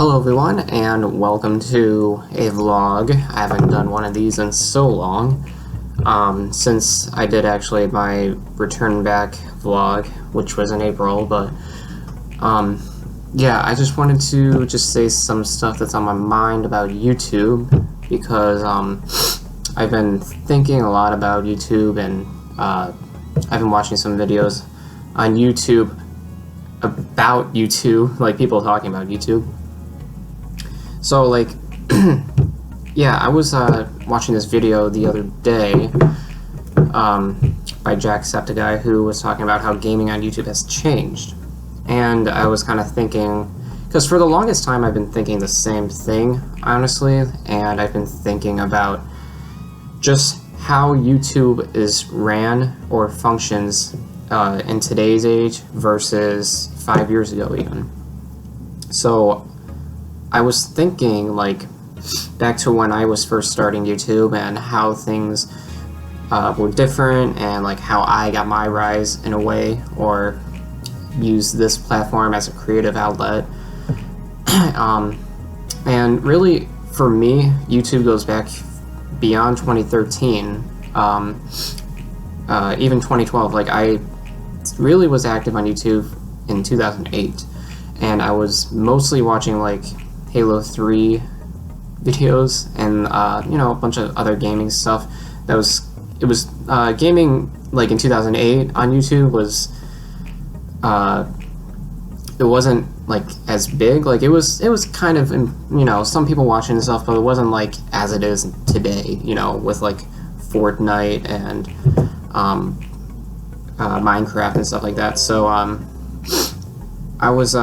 Hello everyone, and welcome to a vlog. I haven't done one of these in so long, since I did actually my return back vlog, which was in April, but, yeah, I just wanted to say some stuff that's on my mind about YouTube, because, I've been thinking a lot about YouTube, and, I've been watching some videos on YouTube about YouTube, like people talking about YouTube. So, like, yeah, I was watching this video the other day by Jacksepticeye, who was talking about how gaming on YouTube has changed. And I was kind of thinking, because for the longest time I've been thinking the same thing, honestly, and I've been thinking about just how YouTube is ran or functions in today's age versus 5 years ago even. So I was thinking, like, back to when I was first starting YouTube and how things were different, and like how I got my rise in a way, or used this platform as a creative outlet. And really, for me, YouTube goes back beyond 2013, even 2012. Like, I really was active on YouTube in 2008, and I was mostly watching like Halo 3 videos and you know, a bunch of other gaming stuff. Gaming like in 2008 on YouTube was it wasn't like as big. Like it was kind of, you know, some people watching and stuff, but it wasn't like as it is today, you know, with like Fortnite and Minecraft and stuff like that. So I was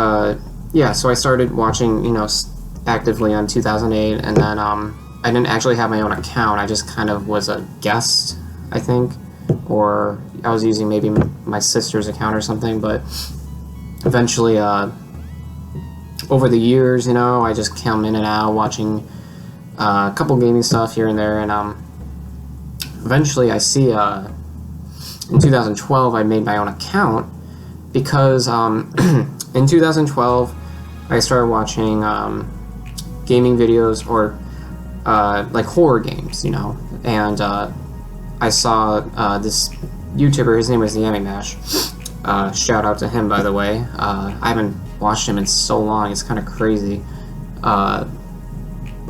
yeah, so I started watching, you know, actively on 2008, and then I didn't actually have my own account. I just kind of was a guest, I think, or I was using maybe my sister's account or something. But eventually, over the years, you know, I just come in and out watching a couple gaming stuff here and there, and eventually I see in 2012 I made my own account because in 2012 I started watching gaming videos, or like horror games, you know, and I saw this YouTuber. His name was the Mash. Shout out to him, by the way. I haven't watched him in so long, it's kind of crazy. But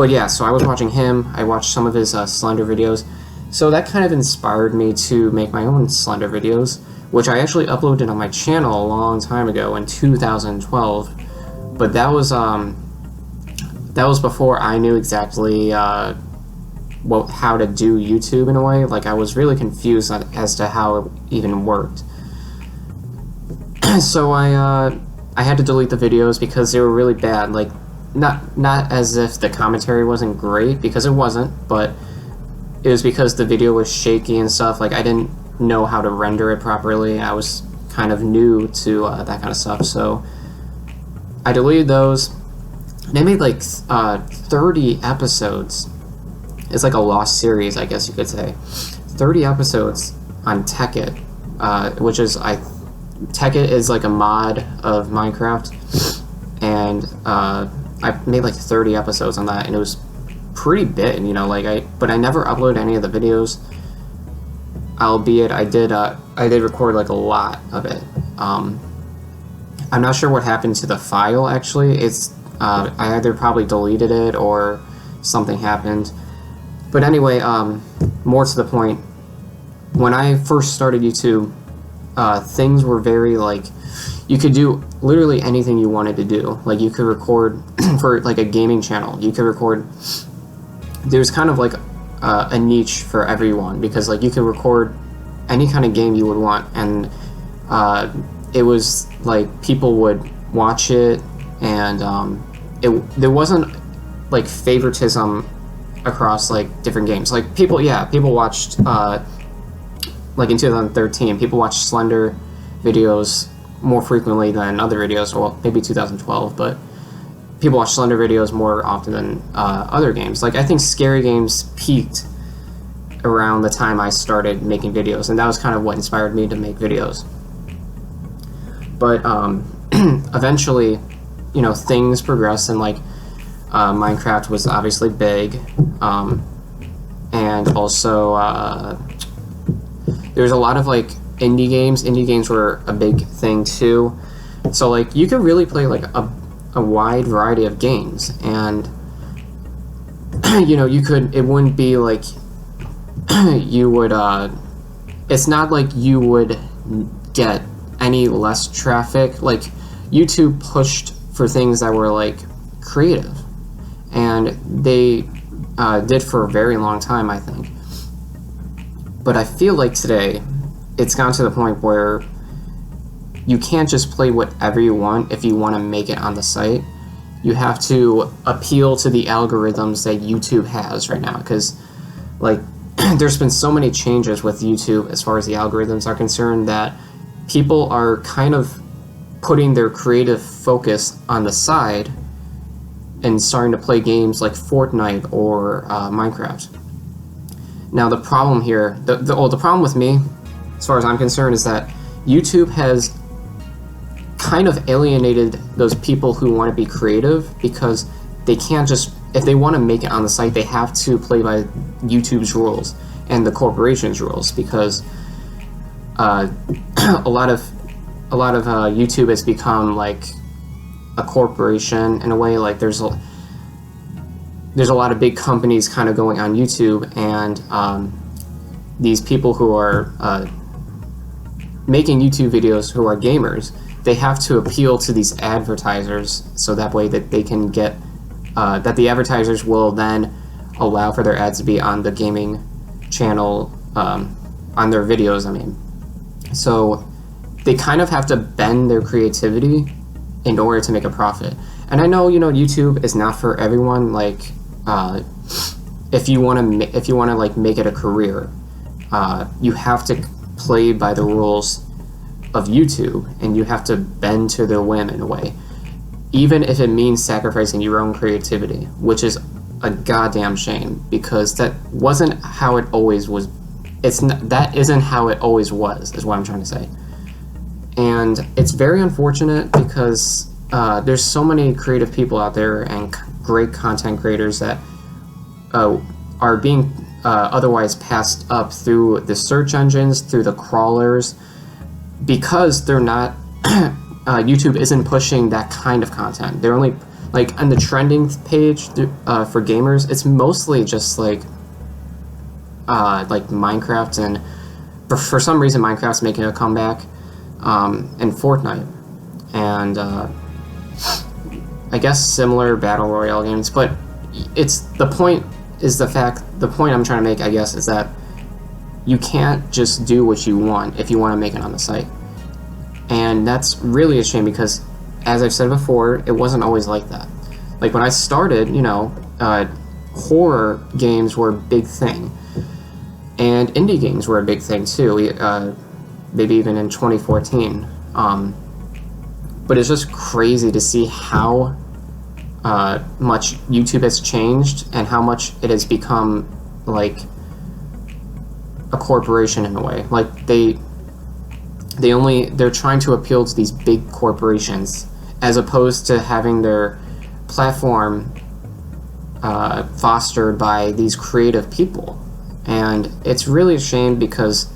yeah, so I was watching him. I watched some of his Slender videos, so that kind of inspired me to make my own Slender videos, which I actually uploaded on my channel a long time ago in 2012. But that was before I knew exactly how to do YouTube in a way. Like, I was really confused as to how it even worked. So I had to delete the videos because they were really bad. Like, not as if the commentary wasn't great, because it wasn't, but it was because the video was shaky and stuff. Like, I didn't know how to render it properly. I was kind of new to that kind of stuff, so I deleted those. They made like 30 episodes. It's like a lost series, I guess you could say. 30 episodes on Tekkit, which is, Tekkit is like a mod of Minecraft, and I made like 30 episodes on that, and it was pretty big, you know. Like, but I never uploaded any of the videos, albeit I did record like a lot of it. I'm not sure what happened to the file, actually. It's I either probably deleted it or something happened. But anyway, more to the point, when I first started YouTube, things were very, like, you could do literally anything you wanted to do. Like, you could record for like a gaming channel. You could record. There's kind of like a niche for everyone, because like you could record any kind of game you would want, and it was like people would watch it, and there wasn't like favoritism across like different games. Like, people watched like in 2013, people watched Slender videos more frequently than other videos. Well, maybe 2012, but people watch Slender videos more often than other games. Like, I think scary games peaked around the time I started making videos, and that was kind of what inspired me to make videos. But eventually, you know, things progress, and like Minecraft was obviously big, and also there's a lot of like indie games. Indie games were a big thing too. So like you could really play like a wide variety of games, and you know, you could, it wouldn't be like you would it's not like you would get any less traffic. Like YouTube pushed for things that were like creative, and they did for a very long time, I think. But I feel like today it's gone to the point where you can't just play whatever you want if you want to make it on the site. You have to appeal to the algorithms that YouTube has right now, because like there's been so many changes with YouTube as far as the algorithms are concerned that people are kind of putting their creative focus on the side and starting to play games like Fortnite or Minecraft. Now the problem here, the problem with me, as far as I'm concerned, is that YouTube has kind of alienated those people who want to be creative, because they can't just, if they want to make it on the site, they have to play by YouTube's rules and the corporation's rules, because a lot of YouTube has become like a corporation in a way. Like there's a lot of big companies kind of going on YouTube, and these people who are making YouTube videos, who are gamers, they have to appeal to these advertisers, so that way that they can get that the advertisers will then allow for their ads to be on the gaming channel, on their videos, I mean. So they kind of have to bend their creativity in order to make a profit. And I know, you know, YouTube is not for everyone. Like if you want to like make it a career, you have to play by the rules of YouTube, and you have to bend to their whim in a way, even if it means sacrificing your own creativity, which is a goddamn shame, because that wasn't how it always was. That isn't how it always was, is what I'm trying to say. And it's very unfortunate, because there's so many creative people out there and great content creators that are being otherwise passed up through the search engines, through the crawlers, because they're not YouTube isn't pushing that kind of content. They're only like on the trending page for gamers. It's mostly just like Minecraft, and for some reason Minecraft's making a comeback, and Fortnite, and I guess similar battle royale games. But the point I'm trying to make, I guess, is that you can't just do what you want if you want to make it on the site. And that's really a shame, because as I've said before, it wasn't always like that. Like when I started, you know, horror games were a big thing, and indie games were a big thing too, maybe even in 2014. But it's just crazy to see how much YouTube has changed, and how much it has become like a corporation in a way. Like they're trying to appeal to these big corporations, as opposed to having their platform fostered by these creative people. And it's really a shame, because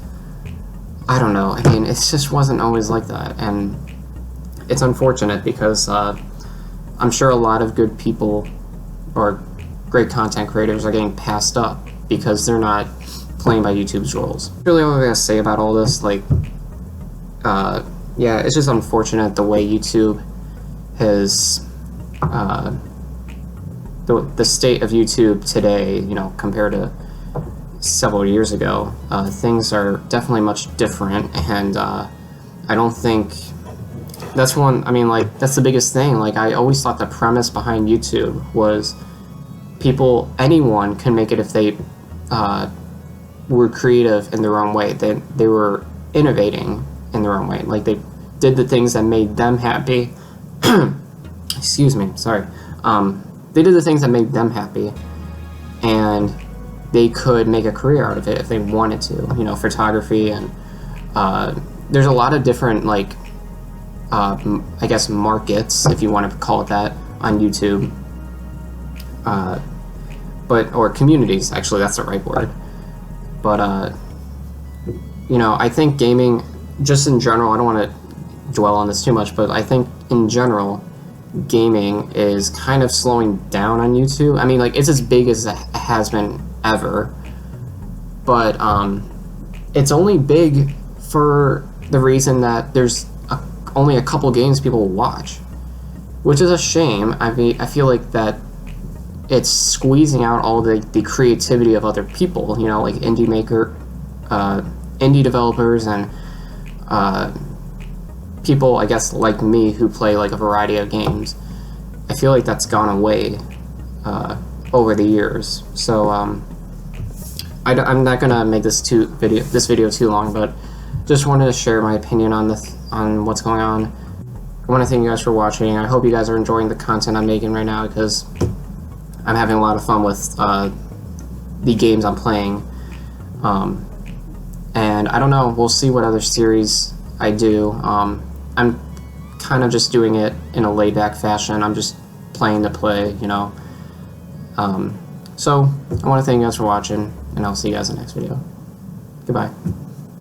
I don't know, I mean, it just wasn't always like that, and it's unfortunate, because I'm sure a lot of good people or great content creators are getting passed up because they're not playing by YouTube's rules. Really all I'm gonna say about all this, like, yeah, it's just unfortunate the way YouTube has, the state of YouTube today, you know, compared to several years ago. Things are definitely much different, and I don't think that's one, I mean, like, that's the biggest thing. Like, I always thought the premise behind YouTube was anyone can make it if they were creative in their own way. They were innovating in their own way. Like, they did the things that made them happy. Excuse me, sorry. They did the things that made them happy, and they could make a career out of it if they wanted to. You know, photography, and there's a lot of different, like, I guess markets, if you want to call it that, on YouTube. or communities, actually, that's the right word. But, you know, I think gaming, just in general, I don't want to dwell on this too much, but I think in general, gaming is kind of slowing down on YouTube. I mean, like, it's as big as it has been ever, but it's only big for the reason that there's only a couple games people watch, which is a shame. I mean, I feel like that it's squeezing out all the creativity of other people, you know, like indie developers and people, I guess, like me who play like a variety of games. I feel like that's gone away over the years. So I'm not gonna make this video too long, but just wanted to share my opinion on what's going on. I want to thank you guys for watching. I hope you guys are enjoying the content I'm making right now, because I'm having a lot of fun with the games I'm playing. And I don't know, we'll see what other series I do. I'm kind of just doing it in a laid-back fashion. I'm just playing to play, you know. So I want to thank you guys for watching, and I'll see you guys in the next video. Goodbye.